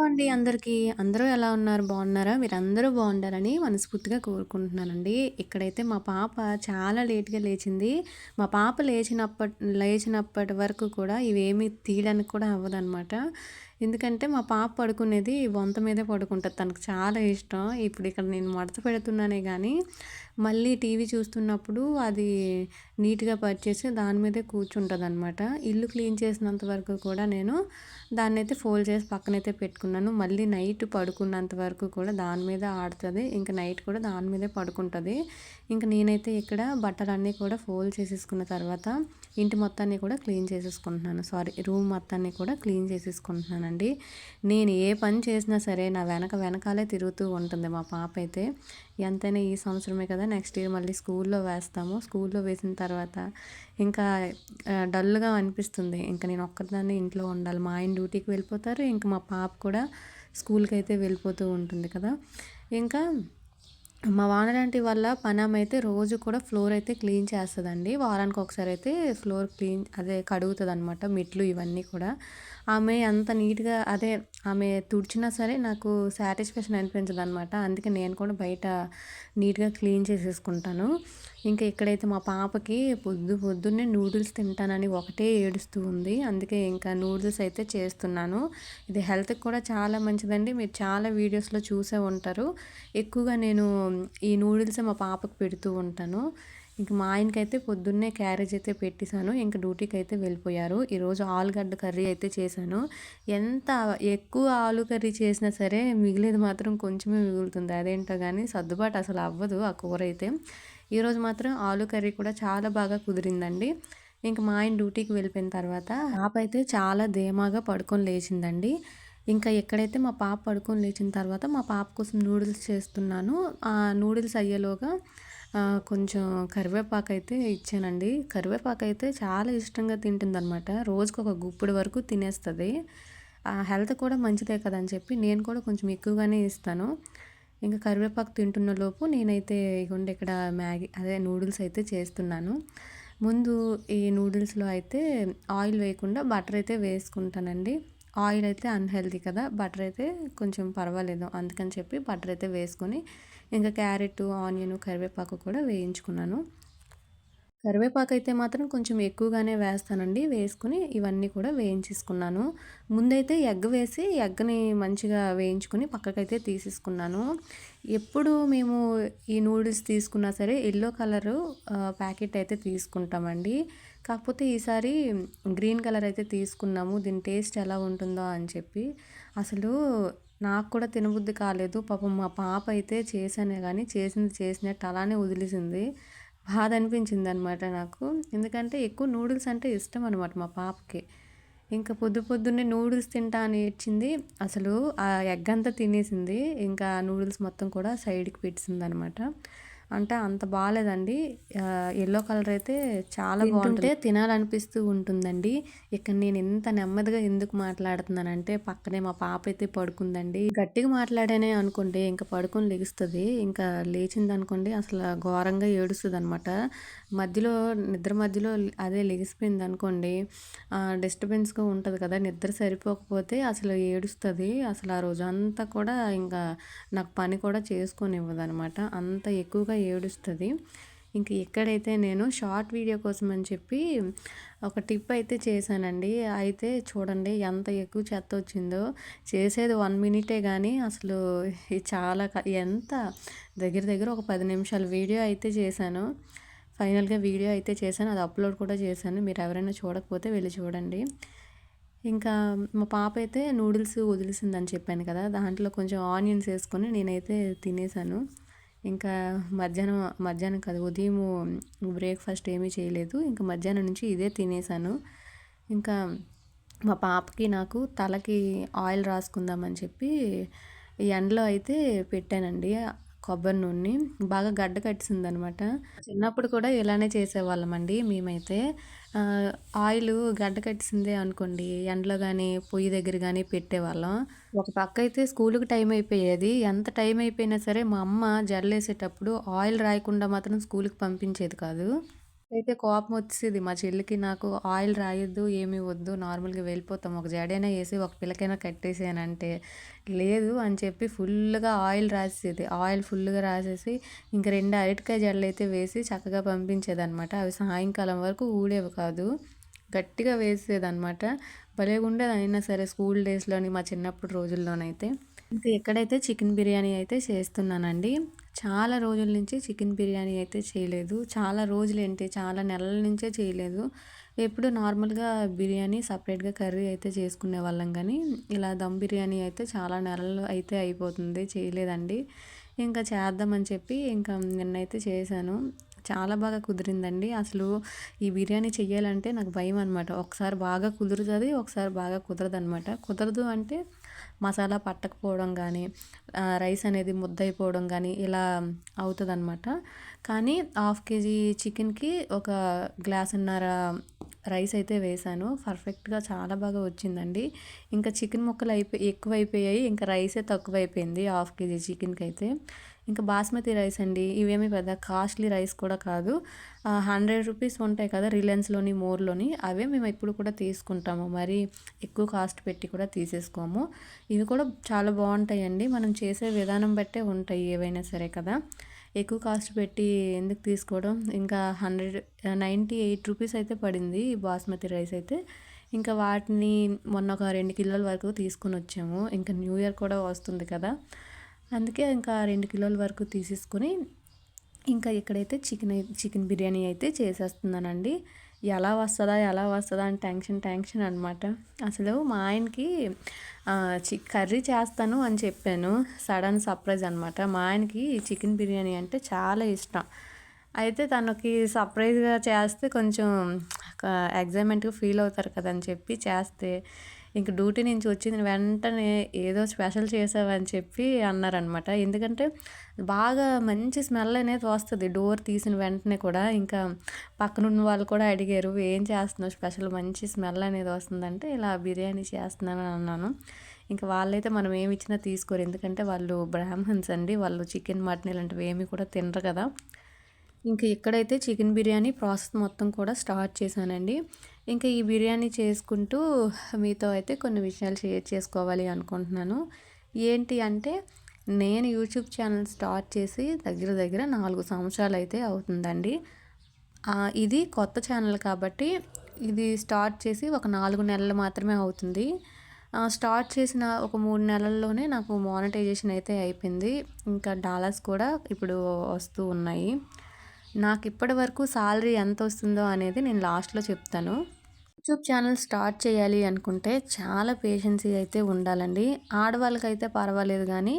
అండి అందరికీ. అందరూ ఎలా ఉన్నారు? బాగున్నారా? మీరందరూ బాగుండాలని మనస్ఫూర్తిగా కోరుకుంటున్నానండి. ఇక్కడైతే మా పాప చాలా లేట్‌గా లేచింది. మా పాప లేచినప్పటి వరకు కూడా ఇవేమీ తీయడానికి కూడా అవ్వదనమాట. ఎందుకంటే మా పాప పడుకునేది బొంత మీదే పడుకుంటది. తనకు చాలా ఇష్టం. ఇప్పుడు ఇక్కడ నేను మడత పెడుతున్నానే గానీ, మళ్ళీ టీవీ చూస్తున్నప్పుడు అది నీట్‌గా పరిచేసి దాని మీదే కూర్చుంటదనమాట. ఇల్లు క్లీన్ చేసినంత వరకు కూడా నేను దాన్నైతే ఫోల్డ్ చేసి పక్కనైతే పెట్టుకున్నాను. మళ్ళీ నైట్ పడుకున్నంత వరకు కూడా దాని మీద ఆడుతది. ఇంక నైట్ కూడా దాని మీదే పడుకుంటది. ఇంక నేనైతే ఇక్కడ బట్టలన్నీ కూడా ఫోల్డ్ చేసేసుకున్న తర్వాత ఇంటి మొత్తాన్ని కూడా క్లీన్ చేసేసుకుంటున్నాను. రూమ్ మొత్తాన్ని కూడా క్లీన్ చేసేసుకుంటున్నానండి. నేను ఏ పని చేసినా సరే నా వెనకాలే తిరుగుతూ ఉంటుంది మా పాప అయితే. ఎంతైనా ఈ సంవత్సరమే కదా! నెక్స్ట్ ఇయర్ మళ్ళీ స్కూల్లో వేస్తాము. స్కూల్లో వేసిన తర్వాత ఇంకా డల్‌గా అనిపిస్తుంది. ఇంక నేను ఒక్కదాన్నే ఇంట్లో ఉండాలి. మా ఆయన డ్యూటీకి వెళ్ళిపోతారు. ఇంక మా పాప కూడా స్కూల్‌కైతే వెళ్ళిపోతూ ఉంటుంది కదా! ఇంకా మా వానలాంటి వాళ్ళ పనామె అయితే రోజు కూడా ఫ్లోర్ అయితే క్లీన్ చేస్తదండి. వారానికి ఒకసారి అయితే ఫ్లోర్ కడుగుతదనమాట. మెట్లు ఇవన్నీ కూడా. ఆమె అంత నీట్‌గా ఆమె తుడిచినా సరే నాకు సాటిస్ఫాక్షన్ అనిపించదనమాట. అందుకే నేను కూడా బయట నీట్‌గా క్లీన్ చేసేసుకుంటాను. ఇంకా ఇక్కడైతే మా పాపకి పొద్దున్నే నూడిల్స్ తింటానని ఒకటే ఏడుస్తూ ఉంది. అందుకే ఇంకా నూడిల్స్ అయితే చేస్తున్నాను. ఇది హెల్త్‌కి కూడా చాలా మంచిదండి. మీరు చాలా వీడియోస్‌లో చూసే ఉంటారు. ఎక్కువగా నేను ఈ నూడిల్సే మా పాపకు పెడుతూ ఉంటాను. ఇంక మా ఆయనకైతే పొద్దున్నే క్యారేజ్ అయితే పెట్టేసాను. ఇంక డ్యూటీకైతే వెళ్ళిపోయారు. ఈరోజు ఆలుగడ్డ కర్రీ అయితే చేశాను. ఎంత ఎక్కువ ఆలు కర్రీ చేసినా సరే మిగిలేది మాత్రం కొంచెమే మిగులుతుంది. అదేంటో గానీ సర్దుబాటు అసలు అవ్వదు ఆ కూరైతే. ఈరోజు మాత్రం ఆలు కర్రీ కూడా చాలా బాగా కుదిరిందండి. ఇంక మా ఆయన డ్యూటీకి వెళ్ళిపోయిన తర్వాత పాప అయితే చాలా ధీమాగా పడుకొని లేచిందండి. ఇంకా ఎక్కడైతే మా పాప పడుకొని లేచిన తర్వాత మా పాప కోసం నూడిల్స్ చేస్తున్నాను. ఆ నూడిల్స్ అయ్యేలోగా కొంచెం కరివేపాకైతే ఇచ్చానండి. కరివేపాకైతే చాలా ఇష్టంగా తింటుందనమాట. రోజుకొక గుప్పెడు వరకు తినేస్తది. హెల్త్ కూడా మంచిదే కదా అని చెప్పి నేను కూడా కొంచెం ఎక్కువగానే ఇస్తాను. ఇంకా కరివేపాకు తింటున్న లోపు నేనైతే ఇగోండి ఇక్కడ నూడిల్స్ అయితే చేస్తున్నాను. ముందు ఈ నూడిల్స్‌లో అయితే ఆయిల్ వేయకుండా బటర్ అయితే వేసుకుంటానండి. ఆయిల్ అయితే అన్‌హెల్తీ కదా! బటర్ అయితే కొంచెం పర్వాలేదు. అందుకని చెప్పి బటర్ అయితే వేసుకొని ఇంకా క్యారెట్, ఆనియన్, కరివేపాకు కూడా వేయించుకున్నాను. కరివేపాకైతే మాత్రం కొంచెం ఎక్కువగానే వేస్తానండి. వేసుకొని ఇవన్నీ కూడా వేయించేసుకున్నాను. ముందైతే ఎగ్ వేసి ఎగ్‌ని మంచిగా వేయించుకొని పక్కకైతే తీసేసుకున్నాను. ఎప్పుడు మేము ఈ నూడిల్స్ తీసుకున్నా సరే యెల్లో కలరు ప్యాకెట్ అయితే తీసుకుంటామండి. కాకపోతే ఈసారి గ్రీన్ కలర్ అయితే తీసుకున్నాము. దీని టేస్ట్ ఎలా ఉంటుందో అని చెప్పి. అసలు నాకు కూడా తినబుద్ధి కాలేదు. పాపం మా పాప అయితే చేశానే గానీ చేసింది చేసినట్టు అలానే వదిలేసింది. బాధ అనిపించిందనమాట నాకు. ఎందుకంటే ఎక్కువ నూడిల్స్ అంటే ఇష్టం అనమాట మా పాపకి. ఇంకా పొద్దున్నే నూడిల్స్ తింటా అని ఏడ్చింది. అసలు ఆ ఎగ్ అంతా తినేసింది. ఇంకా నూడిల్స్ మొత్తం కూడా సైడ్‌కి పెట్టేసిందనమాట. అంటే అంత బాలేదండి. యెల్లో కలర్ అయితే చాలా బావుంటుంది. తినాలనిపిస్తూ ఉంటుందండి. ఇక్కడ నేను ఇంత నెమ్మదిగా ఎందుకు మాట్లాడుతున్నానంటే పక్కనే మా పాప అయితే పడుకుందండి. గట్టిగా మాట్లాడానే అనుకోండి ఇంక పడుకొని లెగుస్తది. ఇంకా లేచిందనుకోండి అసల ఘోరంగా ఏడుస్తదనమాట. మధ్యలో నిద్ర మధ్యలో లెగిసిపోయిందనుకోండి డిస్టర్బెన్స్‌గా ఉంటది కదా! నిద్ర సరిపోకపోతే అసలు ఏడుస్తది. అసలు ఆ రోజంతా కూడా ఇంకా నాకు పని కూడా చేసుకోనివ్వదనమాట. అంత ఎక్కువగా ఏడుస్తది. ఇంక ఇక్కడైతే నేను షార్ట్ వీడియో కోసం అని చెప్పి ఒక టిప్ అయితే చేశానండి. అయితే చూడండి ఎంత ఎక్కువ చెత్తొచ్చిందో. చేసేది 1 మినిటే గానీ అసలు ఇది చాలా ఎంత దగ్గర దగ్గర ఒక 10 నిమిషాల వీడియో అయితే చేశాను. ఫైనల్‌గా వీడియో అయితే చేశాను. అది అప్‌లోడ్ కూడా చేశాను. మీరెవరైనా చూడకపోతే వెళ్లి చూడండి. ఇంకా మా పాప అయితే నూడిల్స్ వదిలేసిందని చెప్పాను కదా! దాంట్లో కొంచెం ఆనియన్స్ ఏసుకొని నేనైతే తినేసాను. ఇంకా మధ్యాహ్నం కాదు ఉదయము బ్రేక్‌ఫాస్ట్ ఏమీ చేయలేదు. ఇంకా మధ్యాహ్నం నుంచి ఇదే తినేసాను. ఇంకా మా పాపకి నాకు తలకి ఆయిల్ రాసుకుందామని చెప్పి ఎండలో అయితే పెట్టానండి. కొబ్బరి నూనెని. బాగా గడ్డ కట్టేసిందనమాట. చిన్నప్పుడు కూడా ఇలానే చేసేవాళ్ళమండి మేమైతే. ఆయిలు గడ్డ కట్టేసిందే అనుకోండి ఎండలో గానీ, పొయ్యి దగ్గర గానీ పెట్టేవాళ్ళం. ఒక పక్కయితే స్కూలుకి టైం అయిపోయేది. ఎంత టైం అయిపోయినా సరే మా అమ్మ జడలేసేటప్పుడు ఆయిల్ రాయకుండా మాత్రం స్కూలుకి పంపించేది కాదు. అయితే కోపమొచ్చేసేది మా చెల్లికి, నాకు ఆయిల్ రాయొద్దు, ఏమి వద్దు, నార్మల్‌గా వెళ్ళిపోతాం. ఒక జడైనా ఏసి, ఒక పిల్లకైనా కట్టేసేయనంటే, లేదు అని చెప్పి ఫుల్లుగా ఆయిల్ రాసేసేది. ఆయిల్ ఫుల్లుగా రాసేసి, ఇంక 2 అరటికాయ జడలైతే వేసి చక్కగా పంపించేదనమాట. అవి సాయంకాలం వరకు ఊడేవి కాదు. గట్టిగా వేసేదనమాట. భలేగుండేది అయినా సరే స్కూల్ డేస్‌లోని, మా చిన్నప్పుడు రోజుల్లోనైతే. ఇంకా ఎక్కడైతే చికెన్ బిర్యానీ అయితే చేస్తున్నానండి. చాలా రోజుల నుంచి చికెన్ బిర్యానీ అయితే చేయలేదు. చాలా రోజులేంటి, చాలా నెలల నుంచే చేయలేదు. ఎప్పుడు నార్మల్‌గా బిర్యానీ సపరేట్‌గా కర్రీ అయితే చేసుకునేవాళ్ళం గానీ, ఇలా దమ్ బిర్యానీ అయితే చాలా నెలలు అయితే అయిపోతుంది చేయలేదండి. ఇంకా చేద్దామని చెప్పి ఇంకా నిన్నైతే చేశాను. చాలా బాగా కుదిరిందండి. అసలు ఈ బిర్యానీ చెయ్యాలంటే నాకు భయమనమాట. ఒకసారి బాగా కుదురుతది, ఒకసారి బాగా కుదరదనమాట. కుదరదు అంటే మసాలా పట్టకపోవడం గానీ, రైస్ అనేది ముద్దయిపోవడం గానీ, ఇలా అవుతదనమాట. కానీ హాఫ్ కేజీ చికెన్‌కి ఒక గ్లాసున్నర రైస్ అయితే వేశాను. పర్ఫెక్ట్‌గా చాలా బాగా వచ్చిందండి. ఇంకా చికెన్ ముక్కలు ఎక్కువైపోయాయి. ఇంకా రైసే తక్కువైపోయింది హాఫ్ కేజీ చికెన్‌కైతే. ఇంకా బాస్మతి రైస్ అండి. ఇవేమి పెద్ద కాస్ట్‌లీ రైస్ కూడా కాదు. రూ. 100 ఉంటాయి కదా! రిలయన్స్‌లోని, మోర్‌లోని అవే మేము ఎప్పుడు కూడా తీసుకుంటాము. మరీ ఎక్కువ కాస్ట్ పెట్టి కూడా తీసేసుకోము. ఇవి కూడా చాలా బావుంటాయండి. మనం చేసే విధానం బట్టే ఉంటాయి ఏవైనా సరే కదా! ఎక్కువ కాస్ట్ పెట్టి ఎందుకు తీసుకోవడం. ఇంకా 98 రూపీస్ అయితే పడింది ఈ బాస్మతి రైస్ అయితే. ఇంకా వాటిని మొన్న ఒక 2 కిలోల వరకు తీసుకొనొచ్చాము. ఇంకా న్యూ ఇయర్ కూడా వస్తుంది కదా! అందుకే ఇంకా 2 కిలోల వరకు తీసేసుకొని, ఇంకా ఇక్కడైతే చికెన్ బిర్యానీ అయితే చేసేస్తున్నానండి. ఎలా వస్తదా? ఎలా వస్తదా? అని టెన్షన్ అనమాట. అసలు మా ఆయనకి కర్రీ చేస్తాను అని చెప్పాను. సడన్ సర్ప్రైజ్ అనమాట. మా ఆయనకి చికెన్ బిర్యానీ అంటే చాలా ఇష్టం. అయితే తనకి సర్ప్రైజ్‌గా చేస్తే కొంచెం ఎక్సైట్‌మెంట్‌గా ఫీల్ అవుతారు కదా! అని చెప్పి చేస్తే, ఇంక డ్యూటీ నుంచి వచ్చిన వెంటనే ఏదో స్పెషల్ చేసావని చెప్పి అన్నారనమాట. ఎందుకంటే బాగా మంచి స్మెల్ అనేది వస్తది. డోర్ తీసిన వెంటనే కూడా. ఇంకా పక్కనున్న వాళ్ళు కూడా అడిగారు, "ఏం చేస్తున్నావు స్పెషల్ మంచి స్మెల్ అనేది వస్తుందంటే," ఇలా బిర్యానీ చేస్తున్నాను అన్నాను. ఇంకా వాళ్ళైతే మనం ఏమి ఇచ్చినా తీసుకోరు. ఎందుకంటే వాళ్ళు బ్రాహ్మన్స్ అండి. వాళ్ళు చికెన్, మటన్ ఇలాంటివి ఏమి కూడా తినరు కదా! ఇంక ఇక్కడైతే చికెన్ బిర్యానీ ప్రాసెస్ మొత్తం కూడా స్టార్ట్ చేశానండి. ఇంకా ఈ బిర్యానీ చేసుకుంటూ మీతో అయితే కొన్ని విషయాలు షేర్ చేసుకోవాలి అనుకుంటున్నాను. ఏంటి అంటే, నేను యూట్యూబ్ ఛానల్ స్టార్ట్ చేసి దగ్గర దగ్గర 4 సంవత్సరాలైతే అవుతుందండి. ఇది కొత్త ఛానల్ కాబట్టి ఇది స్టార్ట్ చేసి ఒక 4 నెలలు మాత్రమే అవుతుంది. స్టార్ట్ చేసిన ఒక 3 నెలల్లోనే నాకు మానిటైజేషన్ అయితే అయిపోయింది. ఇంకా డాలర్స్ కూడా ఇప్పుడు వస్తూ ఉన్నాయి. నాకిప్పటి వరకు సాలరీ ఎంతొస్తుందో అనేది నేను లాస్ట్‌లో చెప్తాను. యూట్యూబ్ ఛానల్ స్టార్ట్ చేయాలి అనుకుంటే చాలా పేషెన్సీ అయితే ఉండాలండి. ఆడవాళ్ళకైతే పర్వాలేదు గానీ,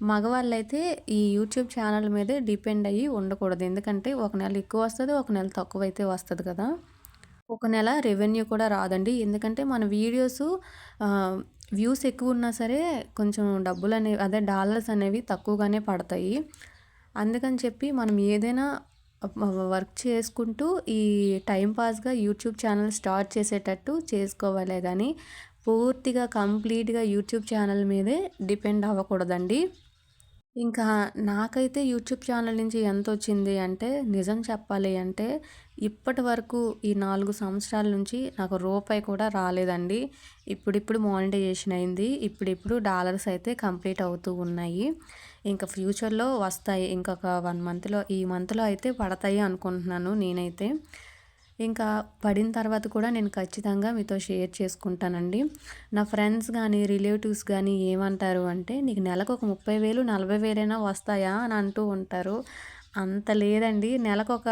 మగవాళ్ళైతే ఈ యూట్యూబ్ ఛానల్ మీదే డిపెండ్ అయ్యి ఉండకూడదు. ఎందుకంటే ఒక నెల ఎక్కువ వస్తది, ఒక నెల తక్కువైతే వస్తది కదా! ఒక నెల రెవెన్యూ కూడా రాదండి. ఎందుకంటే మన వీడియోసు ఆహ్, వ్యూస్ ఎక్కువున్నా సరే కొంచెం డబ్బులనేవి అదే డాలర్స్ అనేవి తక్కువగానే పడతాయి. అందుకని చెప్పి మనం ఏదైనా వర్క్ చేసుకుంటూ ఈ టైం పాస్‌గా యూట్యూబ్ ఛానల్ స్టార్ట్ చేసేటట్టు చేసుకోవాలే గానీ, పూర్తిగా కంప్లీట్‌గా యూట్యూబ్ ఛానల్ మీదే డిపెండ్ అవ్వకూడదండి. ఇంకా నాకైతే యూట్యూబ్ ఛానల్ నుంచి ఎంతొచ్చింది అంటే, నిజం చెప్పాలి అంటే, ఇప్పటి వరకు ఈ 4 సంవత్సరాల నుంచి నాకు రూపాయి కూడా రాలేదండి. ఇప్పుడిప్పుడు మానిటైజేషన్ అయింది. ఇప్పుడిప్పుడు డాలర్స్ అయితే కంప్లీట్ అవుతూ ఉన్నాయి. ఇంకా ఫ్యూచర్‌లో వస్తాయి. ఇంకొక 1 మంత్‌లో, ఈ మంత్‌లో అయితే పడతాయి అనుకుంటున్నాను నేనైతే. ఇంకా పడిన తర్వాత కూడా నేను ఖచ్చితంగా మీతో షేర్ చేసుకుంటానండి. నా ఫ్రెండ్స్ గానీ, రిలేటివ్స్ గానీ ఏమంటారు అంటే, "నీకు నెలకు ఒక 30,000, 40,000 వస్తాయా?" అని అంటూ ఉంటారు. అంత లేదండి. నెలకొక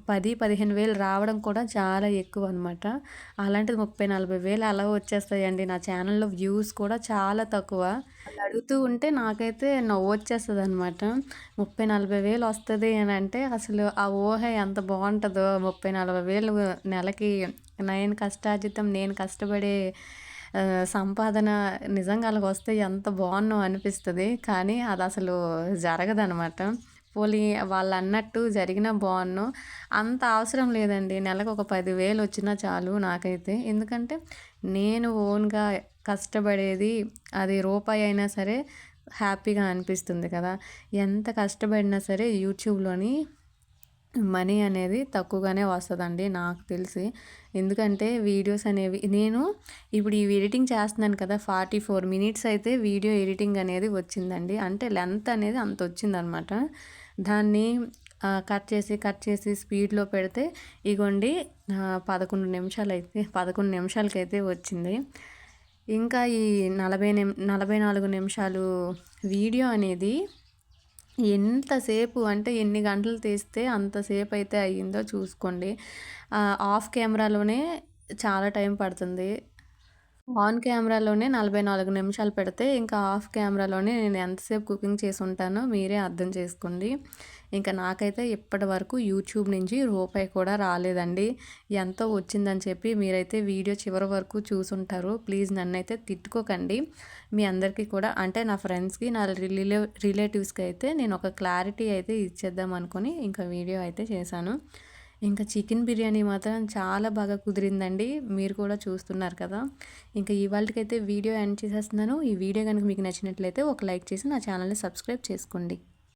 10, 15,000 రావడం కూడా చాలా ఎక్కువనమాట. అలాంటిది 30, 40,000 అలా వచ్చేస్తాయండి. నా ఛానల్‌లో వ్యూస్ కూడా చాలా తక్కువ. వాళ్ళు అడుగుతూ ఉంటే నాకైతే నవ్వొచ్చేస్తదనమాట. 30, 40,000 వస్తది అనంటే అసలు ఆ ఊహ ఎంత బావుంటదో. 30, 40,000 నెలకి నేను కష్టార్జితం, నేను కష్టపడే సంపాదన నిజంగా అలాగొస్తే ఎంత బావున్నో అనిపిస్తది. కానీ అదసలు జరగదనమాట. పోనీ వాళ్ళన్నట్టు జరిగినా బావున్ను. అంత అవసరం లేదండి. నెలకొక 10,000 వచ్చినా చాలు నాకైతే. ఎందుకంటే నేను ఓన్‌గా కష్టపడేది అది రూపాయైనా సరే హ్యాపీగా అనిపిస్తుంది కదా! ఎంత కష్టపడినా సరే యూట్యూబ్‌లోని మనీ అనేది తక్కువగానే వస్తదండి నాకు తెలిసి. ఎందుకంటే వీడియోస్ అనేవి నేను ఇప్పుడు ఈ ఎడిటింగ్ చేస్తున్నాను కదా! 44 మినిట్స్ అయితే వీడియో ఎడిటింగ్ అనేది వచ్చిందండి. అంటే లెంత్ అనేది అంత వచ్చిందనమాట. దాన్ని కట్ చేసి స్పీడ్‌లో పెడితే ఇగోండి 11 నిమిషాలకైతే వచ్చింది. ఇంకా ఈ 44 నిమిషాలు వీడియో అనేది ఎంతసేపు అంటే ఎన్ని గంటలు తీస్తే అంతసేపయితే అయ్యిందో చూసుకోండి. ఆఫ్ కెమెరాలోనే చాలా టైం పడుతుంది. ఆన్ కెమెరాలోనే 44 నిమిషాలు పెడితే, ఇంకా ఆఫ్ కెమెరాలోనే నేను ఎంతసేపు కుకింగ్ చేసుంటానో మీరే అర్థం చేసుకోండి. ఇంక నాకైతే ఇప్పటి వరకు యూట్యూబ్ నుంచి రూపాయి కూడా రాలేదండి. ఎంతో వచ్చిందని చెప్పి మీరైతే వీడియో చివరి వరకు చూసుంటారు. ప్లీజ్ నన్నైతే తిట్టుకోకండి. మీ అందరికీ కూడా అంటే నా ఫ్రెండ్స్‌కి, నా రిలేటివ్స్‌కి అయితే నేను ఒక క్లారిటీ అయితే ఇచ్చేద్దాం అనుకోని ఇంకా వీడియో అయితే చేశాను. ఇంకా చికెన్ బిర్యానీ మాత్రం చాలా బాగా కుదిరిందండి. మీరు కూడా చూస్తున్నారు కదా! ఇంకా ఇవాల్టికైతే వీడియో ఎండ్ చేసేస్తున్నాను. ఈ వీడియో గనుక మీకు నచ్చినట్లయితే ఒక లైక్ చేసి నా ఛానల్‌ని సబ్స్క్రైబ్ చేసుకోండి.